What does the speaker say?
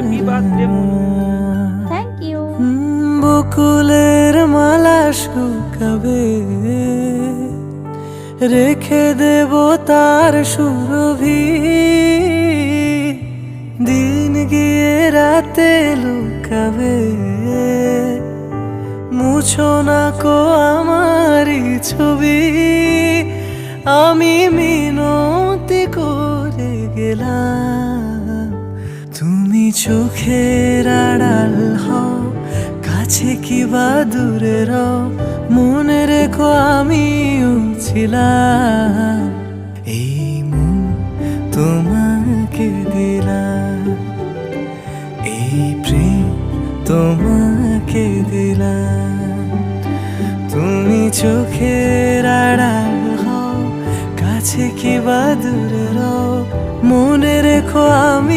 Happy birthday Munu. Thank you. বকুলের মালা শুকাবে, রেখে দেব তার সুরভি। দিন গিয়ে রাতে লুকাবে, মুছো না কো আমারই ছবি। আমি মিনতি করে গেলাম, তুমি চোখের আড়াল হও, কাছে কি বা দূরে রও, মনে রেখো আমিও ছিলাম। এই মন তোমাকে দিলাম, এই প্রেম তোমাকে দিলাম। তুমি চোখের আড়াল হও, কাছে কি বা দূরে রও, মনে রেখো আমি